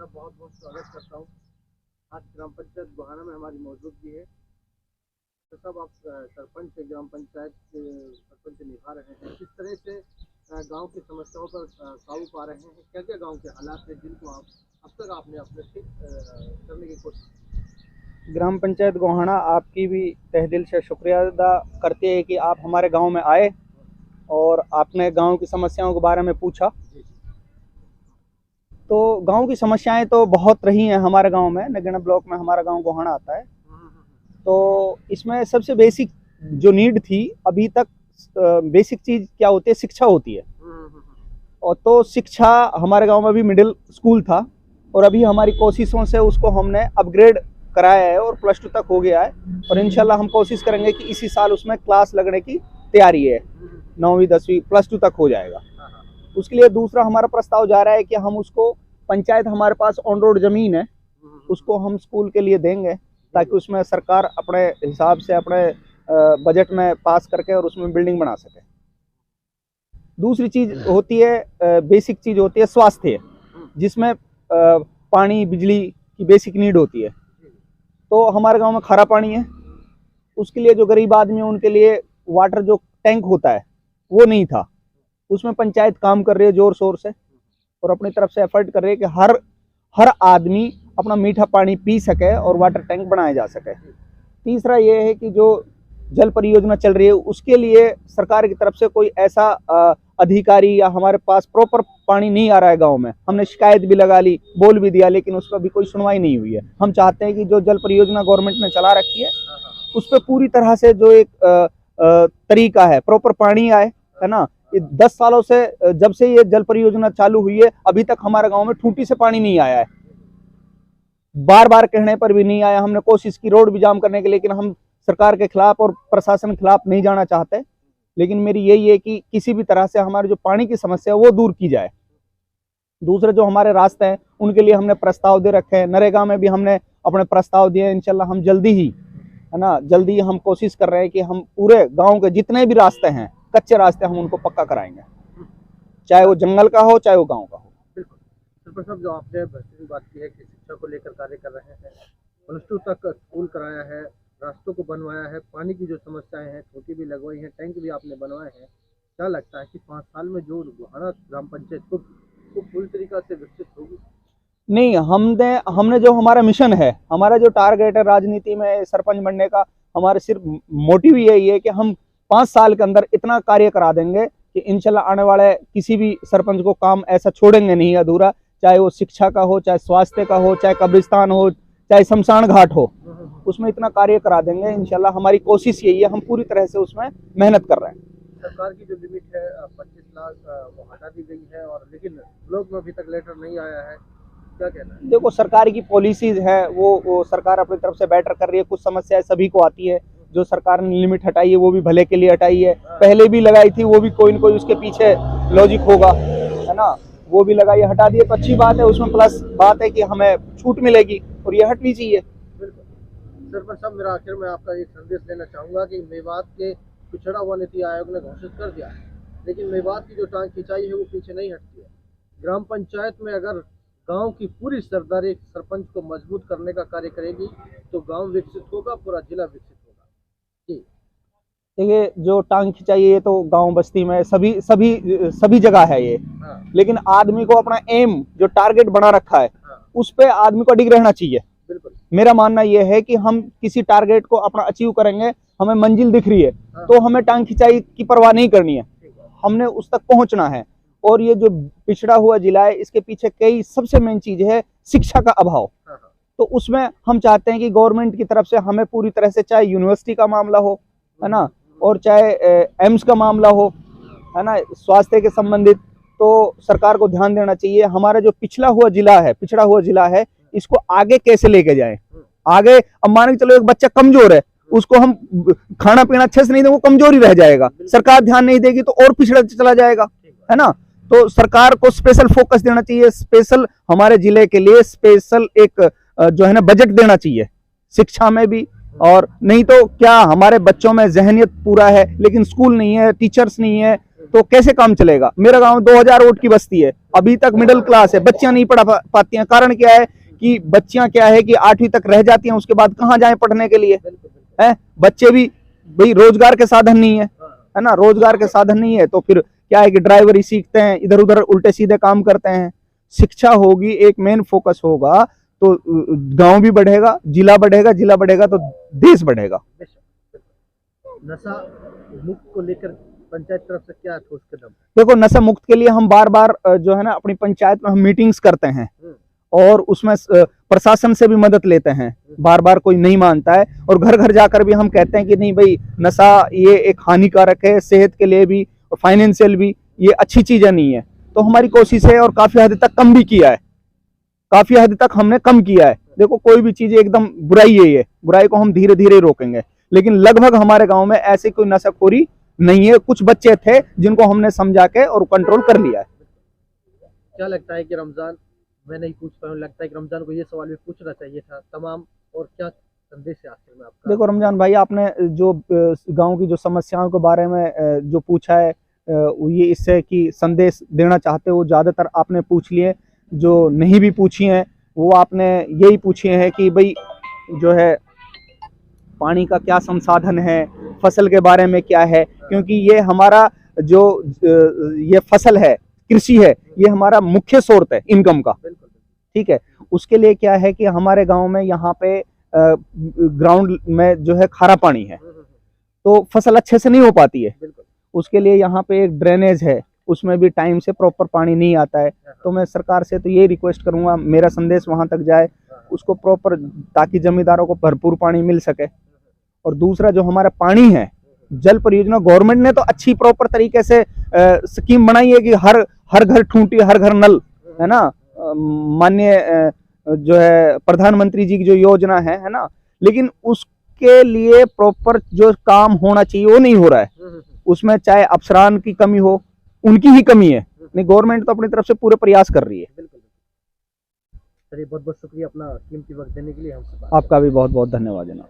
साहब बहुत बहुत स्वागत करता हूँ। आज ग्राम पंचायत गोहाना में हमारी मौजूदगी है। तो साहब आप सरपंच है, ग्राम पंचायत के सरपंच निभा रहे हैं, किस तरह से गांव की समस्याओं पर काबू पा रहे हैं? क्या क्या गांव के हालात है जिनको आप अब तक आपने अपने ठीक करने की कोशिश की? ग्राम पंचायत गोहाना आपकी भी तहे दिल से शुक्रिया अदा करते हैं कि आप हमारे गांव में आए और आपने गांव की समस्याओं के बारे में पूछा। तो गांव की समस्याएं तो बहुत रही हैं हमारे गांव में। नगीना ब्लॉक में हमारा गांव गोहाना आता है। तो इसमें सबसे बेसिक जो नीड थी अभी तक, बेसिक चीज़ क्या होती है? शिक्षा होती है। और तो शिक्षा हमारे गांव में अभी मिडिल स्कूल था और अभी हमारी कोशिशों से उसको हमने अपग्रेड कराया है और +2 तक हो गया है। और इंशाल्लाह हम कोशिश करेंगे कि इसी साल उसमें क्लास लगने की तैयारी है। 9वीं 10वीं +2 तक हो जाएगा। उसके लिए दूसरा हमारा प्रस्ताव जा रहा है कि हम उसको, पंचायत हमारे पास ऑन रोड ज़मीन है, उसको हम स्कूल के लिए देंगे ताकि उसमें सरकार अपने हिसाब से अपने बजट में पास करके और उसमें बिल्डिंग बना सके। दूसरी चीज़ होती है, बेसिक चीज़ होती है स्वास्थ्य, जिसमें पानी बिजली की बेसिक नीड होती है। तो हमारे गांव में खारा पानी है, उसके लिए जो गरीब आदमी है उनके लिए वाटर जो टैंक होता है वो नहीं था। उसमें पंचायत काम कर रही है जोर शोर से और अपनी तरफ से एफर्ट कर रही है कि हर आदमी अपना मीठा पानी पी सके और वाटर टैंक बनाया जा सके। तीसरा ये है कि जो जल परियोजना चल रही है उसके लिए सरकार की तरफ से कोई ऐसा अधिकारी या हमारे पास प्रॉपर पानी नहीं आ रहा है गांव में। हमने शिकायत भी लगा ली, बोल भी दिया, लेकिन उस पर भी कोई सुनवाई नहीं हुई है। हम चाहते हैं कि जो जल परियोजना गवर्नमेंट ने चला रखी है उस पर पूरी तरह से जो एक तरीका है प्रॉपर पानी आए, है ना। 10 सालों से, जब से ये जल परियोजना चालू हुई है अभी तक हमारे गाँव में टूटी से पानी नहीं आया है। बार बार कहने पर भी नहीं आया। हमने कोशिश की रोड भी जाम करने के, लेकिन हम सरकार के खिलाफ और प्रशासन के खिलाफ नहीं जाना चाहते। लेकिन मेरी यही है कि किसी भी तरह से हमारे जो पानी की समस्या है वो दूर की जाए। दूसरे जो हमारे रास्ते हैं उनके लिए हमने प्रस्ताव दे रखे हैं। नरेगा में भी हमने अपने प्रस्ताव दिए। इंशाल्लाह हम जल्दी ही, है ना, जल्दी हम कोशिश कर रहे हैं कि हम पूरे गाँव के जितने भी रास्ते हैं, कच्चे रास्ते, हम उनको पक्का कराएंगे, चाहे वो जंगल का हो चाहे वो गाँव का हो। बिल्कुल साहब, जो आपने बेहतरीन बात की है कि शिक्षा को लेकर कार्य कर रहे हैं, +2 तक स्कूल कराया है, रास्तों को बनवाया है, पानी की जो समस्याएं हैं छोटी भी लगवाई हैं, टैंक भी आपने बनवाए हैं। क्या लगता है कि 5 साल में जो गोहाना ग्राम पंचायत को पूरी तरीका से विकसित होगी? नहीं, हमने जो हमारा मिशन है, हमारा जो टारगेट है राजनीति में सरपंच बनने का, हमारे सिर्फ मोटिव यही है कि हम 5 साल के अंदर इतना कार्य करा देंगे कि इंशाल्लाह आने वाले किसी भी सरपंच को काम ऐसा छोड़ेंगे नहीं अधूरा, चाहे वो शिक्षा का हो, चाहे स्वास्थ्य का हो, चाहे कब्रिस्तान हो, चाहे शमशान घाट हो, उसमें इतना कार्य करा देंगे इंशाल्लाह। हमारी कोशिश यही है, हम पूरी तरह से उसमें मेहनत कर रहे हैं। सरकार की जो लिमिट है 25 लाख वो हटा दी गई है, और लेकिन ब्लॉक में अभी तक लेटर नहीं आया है, क्या कहना है? देखो, सरकार की पॉलिसीज है वो सरकार अपनी तरफ से बेटर कर रही है। कुछ समस्याएं सभी को आती है। जो सरकार ने लिमिट हटाई है वो भी भले के लिए हटाई है। पहले भी लगाई थी, वो भी कोई न कोई उसके पीछे लॉजिक होगा, है ना। वो भी लगाई, हटा दिए तो अच्छी बात है। उसमें प्लस बात है कि हमें छूट मिलेगी और ये हटनी चाहिए। बिल्कुल। सरपंच साहब, मेरा आखिर में आपका एक संदेश देना चाहूँगा कि मेवात के पिछड़ा हुआ नीति आयोग ने घोषित कर दिया है, लेकिन मेवात की जो टांग खिंचाई है वो पीछे नहीं हटती है। ग्राम पंचायत में अगर गांव की पूरी सरदारी सरपंच को मजबूत करने का कार्य करेगी तो गांव विकसित होगा, पूरा जिला विकसित होगा। जी देखिए, जो टांग खिंचाई है तो गांव बस्ती में सभी जगह है ये। लेकिन आदमी को अपना एम, जो टारगेट बना रखा है, उस पे आदमी को अडिग रहना चाहिए। बिल्कुल। मेरा मानना यह है कि हम किसी टारगेट को अपना अचीव करेंगे, हमें मंजिल दिख रही है तो हमें टांग खिंचाई की परवाह नहीं करनी है, हमने उस तक पहुंचना है। और ये जो पिछड़ा हुआ जिला है, इसके पीछे कई सबसे मेन चीज है शिक्षा का अभाव। तो उसमें हम चाहते हैं कि गवर्नमेंट की तरफ से हमें पूरी तरह से, चाहे यूनिवर्सिटी का मामला हो, है ना, और चाहे एम्स का मामला हो, है ना, स्वास्थ्य के संबंधित, तो सरकार को ध्यान देना चाहिए। हमारा जो पिछड़ा हुआ जिला है, इसको आगे कैसे लेके जाएं। आगे, अब मान के चलो एक बच्चा कमजोर है, उसको हम खाना पीना अच्छे से नहीं देंगे, वो कमजोर ही रह जाएगा। सरकार ध्यान नहीं देगी तो और पिछड़ा चला जाएगा, है ना। तो सरकार को स्पेशल फोकस देना चाहिए, स्पेशल हमारे जिले के लिए स्पेशल एक जो है ना बजट देना चाहिए, शिक्षा में भी। और नहीं तो क्या, हमारे बच्चों में जहनियत पूरा है लेकिन स्कूल नहीं है, टीचर्स नहीं है, तो कैसे काम चलेगा। मेरा गांव 2000 वोट की बस्ती है, अभी तक मिडिल क्लास है, बच्चियां नहीं पढ़ा पाती हैं। कारण क्या है कि बच्चियां क्या है कि 8वीं तक रह जाती हैं, उसके बाद कहाँ जाएं पढ़ने के लिए, है। बच्चे भी भाई रोजगार के साधन नहीं है ना, रोजगार के साधन नहीं है तो फिर क्या है कि ड्राइवरी सीखते हैं, इधर उधर उल्टे सीधे काम करते हैं। शिक्षा होगी, एक मेन फोकस होगा तो गांव भी बढ़ेगा, जिला बढ़ेगा तो देश बढ़ेगा। नशा मुक्त को लेकर पंचायत तरफ से क्या ठोस कदम? देखो, नशा मुक्त के लिए हम बार बार जो है ना अपनी पंचायत में हम मीटिंग्स करते हैं और उसमें प्रशासन से भी मदद लेते हैं। बार बार कोई नहीं मानता है और घर घर जाकर भी हम कहते हैं कि नहीं भाई, नशा ये एक हानिकारक है, सेहत के लिए भी और फाइनेंशियल भी ये अच्छी चीजें नहीं है। तो हमारी कोशिश है और काफी हद तक कम भी किया है, काफी हद तक हमने कम किया है। देखो, कोई भी चीज एकदम बुराई है, बुराई को हम धीरे धीरे रोकेंगे, लेकिन लगभग हमारे गांव में ऐसे कोई नशाखोरी नहीं है। कुछ बच्चे थे जिनको हमने समझा के और कंट्रोल कर लिया है। क्या लगता है कि रमजान, मैं नहीं पूछ पाया, लगता है कि रमजान को ये सवाल भी पूछना चाहिए था तमाम, और क्या संदेश है आखिर में आपका? देखो रमजान भाई, आपने जो गांव की जो समस्याओं के बारे में जो पूछा है, ये इससे कि संदेश देना चाहते हो, ज्यादातर आपने पूछ लिए। जो नहीं भी पूछी हैं वो आपने यही पूछी हैं कि भाई जो है पानी का क्या संसाधन है, फसल के बारे में क्या है, क्योंकि ये हमारा जो ये फसल है, कृषि है, ये हमारा मुख्य स्रोत है इनकम का। ठीक है, उसके लिए क्या है कि हमारे गांव में यहाँ पे ग्राउंड में जो है खारा पानी है तो फसल अच्छे से नहीं हो पाती है। उसके लिए यहाँ पे एक ड्रेनेज है, उसमें भी टाइम से प्रॉपर पानी नहीं आता है। तो मैं सरकार से तो ये रिक्वेस्ट करूंगा, मेरा संदेश वहां तक जाए उसको प्रॉपर, ताकि जमींदारों को भरपूर पानी मिल सके। और दूसरा जो हमारा पानी है, जल परियोजना गवर्नमेंट ने तो अच्छी प्रॉपर तरीके से स्कीम बनाई है कि हर घर ठूंटी हर घर नल, है ना। माननीय जो है प्रधानमंत्री जी की जो योजना है ना, लेकिन उसके लिए प्रॉपर जो काम होना चाहिए वो नहीं हो रहा है। उसमें चाहे अफसरान की कमी हो, उनकी ही कमी है, नहीं गवर्नमेंट तो अपनी तरफ से पूरे प्रयास कर रही है। चलिए, बहुत बहुत शुक्रिया अपना कीमती वक्त देने के लिए हमसे। आपका भी बहुत बहुत धन्यवाद जनाब।